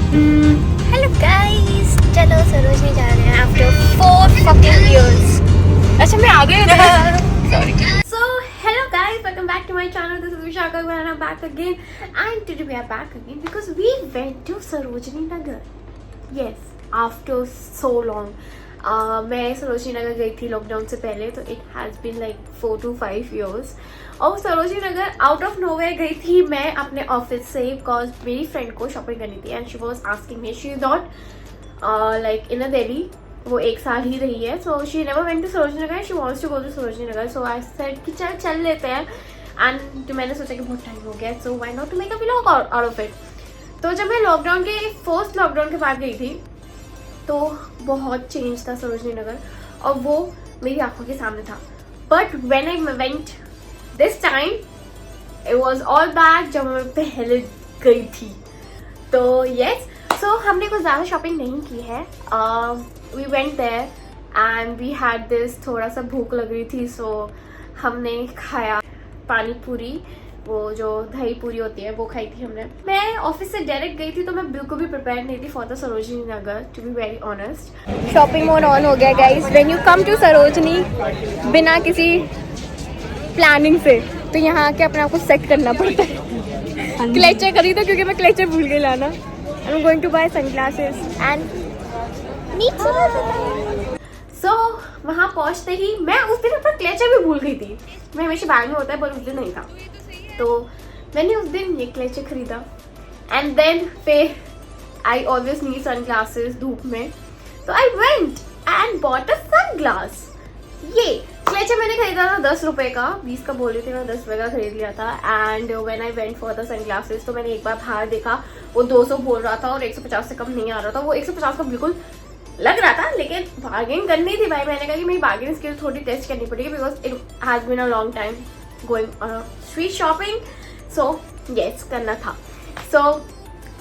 Hello guys, चलो सरोजनी जा रहे हैं आफ्टर 4 fucking years. अच्छा मैं आ गई sorry. So hello guys, welcome back to my channel. This is Vishaka and I'm back again. And today we are back again because we went to Sarojini Nagar. Yes, after so long. मैं सरोजनी नगर गई थी lockdown से पहले, तो it has been like 4 to 5 years. और Sarojini Nagar out of nowhere गई थी मैं अपने ऑफिस से, बिकॉज मेरी फ्रेंड को शॉपिंग करनी थी and she was asking me. She is not like in a Delhi, वो 1 साल ही रही है, so she never went to Sarojini Nagar. She wants to go to Sarojini Nagar, so I said कि चल लेते हैं. एंड मैंने सोचा कि बहुत टाइम हो गया, so why not to make a vlog out of it. तो जब मैं लॉकडाउन के फर्स्ट लॉकडाउन के बाद गई थी तो बहुत चेंज था सरोजनी नगर, और वो मेरी आंखों के सामने था. But when I went this time it was all back जब मैं पहले गई थी. तो यस, सो हमने कुछ ज़्यादा शॉपिंग नहीं की है. We went there and we had this, थोड़ा सा भूख लग रही थी, सो हमने खाया पानी पूरी, वो जो दही पूरी होती है वो खाई थी हमने. मैं ऑफिस से डायरेक्ट गई थी तो मैं बिल्कुल भी प्रिपेयर नहीं थी for the Sarojini Nagar, to be very honest. Shopping mode on हो गया guys when you come to Sarojini बिना किसी प्लानिंग से, तो यहाँ आके अपने आप को सेट करना पड़ता है. क्लेचर खरीदो क्योंकि मैं क्लेचर भूल गई लाना. I am going to buy sunglasses and so वहाँ पहुँचते ही मैं उस दिन अपना क्लेचर भी भूल गई थी. मैं हमेशा बैग में होता है पर उस दिन नहीं था, तो मैंने उस दिन ये क्लेचर खरीदा. एंड देन फिर आई ऑलवेज नीड सनग्लासेस धूप में, तो I went and bought a sunglass. ये क्लेचर मैंने खरीदा था 10 रुपए का, 20 का बोल रही थी, मैं 10 रुपए का खरीद लिया था. And when I went for the sunglasses तो मैंने एक बार बाहर देखा, वो 200 बोल रहा था और 150 से कम नहीं आ रहा था. वो 150 का बिल्कुल लग रहा था, लेकिन बार्गेन करनी थी भाई. मैंने कहा कि मेरी बार्गेनिंग स्किल थोड़ी टेस्ट करनी पड़ेगी because it has been a long time going street shopping, so yes करना था. सो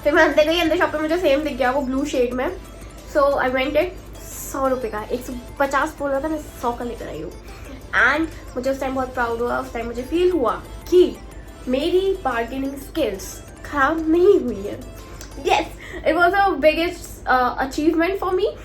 फिर मैं अंदर गई, अंदर शॉप पे मुझे सेम दिख गया वो ब्लू शेड में. सो आई वेंट इट 100 रुपये का, 150 बोल रहा था, मैं 100 का लेकर आई हूँ. एंड मुझे उस टाइम बहुत प्राउड हुआ. उस टाइम मुझे फील हुआ कि मेरी बार्गेनिंग स्किल्स खराब नहीं हुई है. Yes, it was a biggest achievement for me.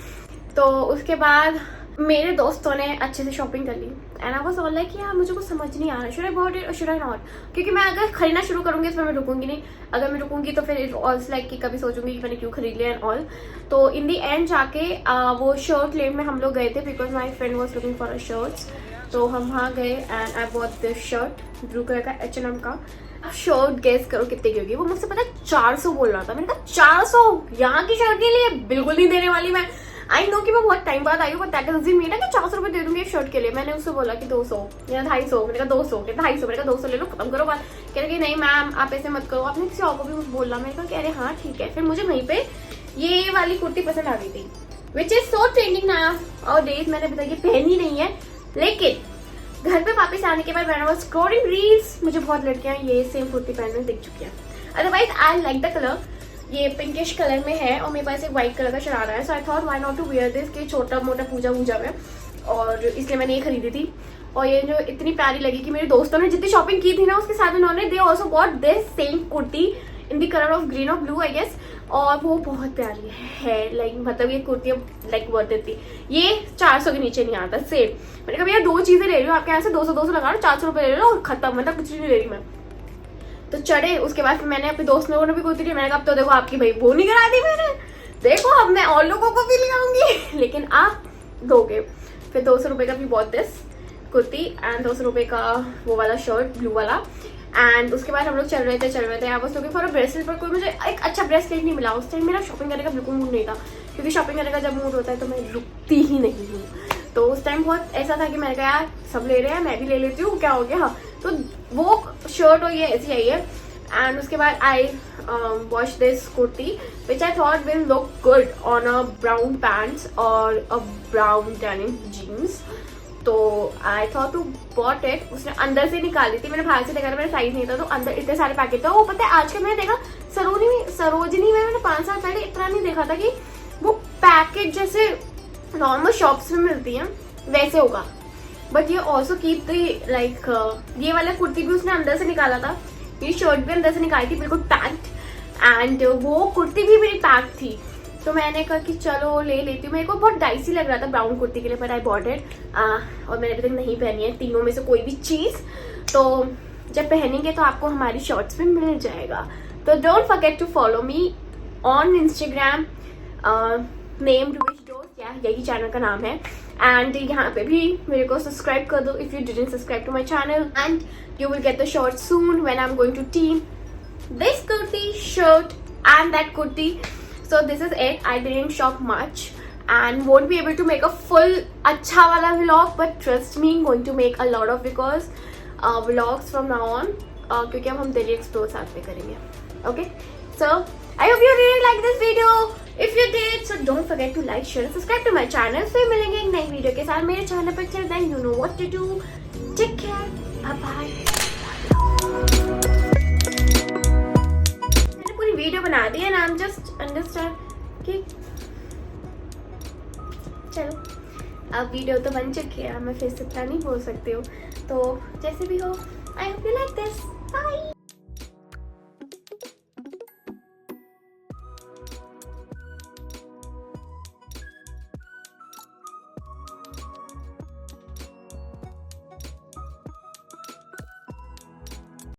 तो उसके बाद मेरे दोस्तों ने अच्छे से शॉपिंग कर ली and I was all like यार मुझे कुछ समझ नहीं आ रहा, शुड आई बॉट इट और शुड आई नॉट. क्योंकि मैं अगर खरीदना शुरू करूंगी इसमें मैं रुकूंगी नहीं. अगर मैं रुकूंगी तो फिर इट ऑल्स लाइक कि कभी सोचूंगी कि मैंने क्यों खरीद लिया एंड ऑल. तो इन दी एंड जाके वो शर्ट लेन में हम लोग गए थे because my friend was looking for a shirts. तो हम वहाँ गए and I bought this shirt blue colour का H&M का. अब शर्ट गेस करो कितने की होगी. वो मुझसे पता 400 बोल रहा था. मैंने कहा 400 यहाँ की शर्ट के लिए बिल्कुल नहीं देने वाली मैं. आई नो कि मैं बहुत टाइम बाद आई हूँ, बट दैट डजंट मीन कि 400 रुपये दे दूंगी एक शर्ट के लिए. मैंने उससे बोला कि 200 या 250. मैंने कहा 200, कहता 250. मैंने कहा 200 ले लो, खत्म करो बात. कह रहे कि नहीं मैम आप ऐसे मत करो, आपने किसी और को भी कुछ बोला. मैंने कहा कह रहे हाँ ठीक है. फिर मुझे वहीं पे ये वाली कुर्ती पसंद आ गई थी which is so trending now और डेज. मैंने अभी तक ये पहनी नहीं है, लेकिन घर पे वापस आने के बाद मैंने वो स्क्रॉलिंग रील्स, मुझे बहुत लड़कियां ये सेम कुर्ती पहनने दिख चुकी हैं. Otherwise I like the colour, ये पिंकिश कलर में है और मेरे पास एक व्हाइट कलर का शरारा है. So I thought why not to wear this कि छोटा मोटा पूजा वूजा में, और इसलिए मैंने ये खरीदी थी. और ये जो इतनी प्यारी लगी कि मेरे दोस्तों ने जितनी शॉपिंग की थी ना उसके साथ उन्होंने they also got this same kurti in the colour of green और ब्लू आई गेस. और वो बहुत प्यारी है, लाइक मतलब ये कुर्ती लाइक वर्थ इट थी. ये 400 के नीचे नहीं आता सेम. मैंने कहा भैया 2 चीजें ले रही हूँ आपके यहाँ से, 200 लगा लो, 400 रुपये ले लो और खत्म, मतलब कुछ नहीं ले रही मैं. तो चढ़े. उसके बाद फिर मैंने अपने दोस्त लोगों ने भी कुर्ती ली. मैंने कहा अब तो देखो आपकी भाई वो नहीं करा दी मैंने, देखो अब मैं और लोगों को भी ले आऊंगी लेकिन आप दोगे. फिर 200 रुपये का भी बहुत दिस कुर्ती एंड 200 रुपये का वो वाला शर्ट ब्लू वाला. एंड उसके बाद हम लोग चल रहे थे. I was looking for a bracelet, पर कोई मुझे एक अच्छा ब्रेसलेट नहीं मिला. उस टाइम मेरा शॉपिंग करने का बिल्कुल मूड नहीं था, क्योंकि शॉपिंग करने का जब मूड होता है तो मैं रुकती ही नहीं हूँ. तो उस टाइम बहुत ऐसा था कि मैंने कहा यार सब ले रहे हैं मैं भी ले लेती हूँ, क्या हो गया. हाँ, तो वो शर्ट और ये ऐसी आई है. एंड उसके बाद I watch this kurti which I thought will look good on a brown pants और अ ब्राउन डेनिम जीन्स. तो I thought to bought it. उसने अंदर से निकाली थी, मैंने बाहर से देखा था, मेरा साइज नहीं था, तो अंदर इतने सारे पैकेट थे. वो पता है आज के मैंने देखा सरोजनी में मैंने 5 साल पहले इतना नहीं देखा था कि वो पैकेट जैसे नॉर्मल शॉप्स में मिलती हैं वैसे होगा. बट ये ऑल्सो कीप द लाइक ये वाला कुर्ती भी उसने अंदर से निकाला था, ये शर्ट भी अंदर से निकाली थी बिल्कुल पैक्ड. एंड वो कुर्ती भी मेरी पैक थी, तो मैंने कहा कि चलो ले लेती हूँ। मेरे को बहुत डाइसी लग रहा था ब्राउन कुर्ती के लिए, पर आई बॉट इट। और मैंने अभी तक नहीं पहनी है तीनों में से कोई भी चीज़, तो जब पहनेंगे तो आपको हमारी शॉर्ट्स में मिल जाएगा। तो don't forget to follow me on Instagram, name रूबिश दोस्त, या यही चैनल का नाम है। एंड यहाँ पे भी मेरे को सब्सक्राइब कर दो if you didn't subscribe to my channel, and you will get the short soon when I am going to team this kurti, shirt and that kurti. So this is it. I didn't shop much and won't be able to make a full अच्छा वाला vlog, but trust me, I'm going to make a lot of because vlogs from now on, क्योंकि अब हम Delhi explore साथ में करेंगे. Okay, so I hope you really like this video. If you did, so don't forget to like, share, and subscribe to my channel. फिर मिलेंगे एक नई वीडियो के साथ मेरे चैनल पर. Till then, you know what to do. Take care. Bye bye. Video बना दी है ना, I'm just अंडरस्टैंड कि चलो अब वीडियो तो बन चुकी है, मैं फिर से इतना नहीं बोल सकती हूँ, तो जैसे भी हो, I hope you like this, bye.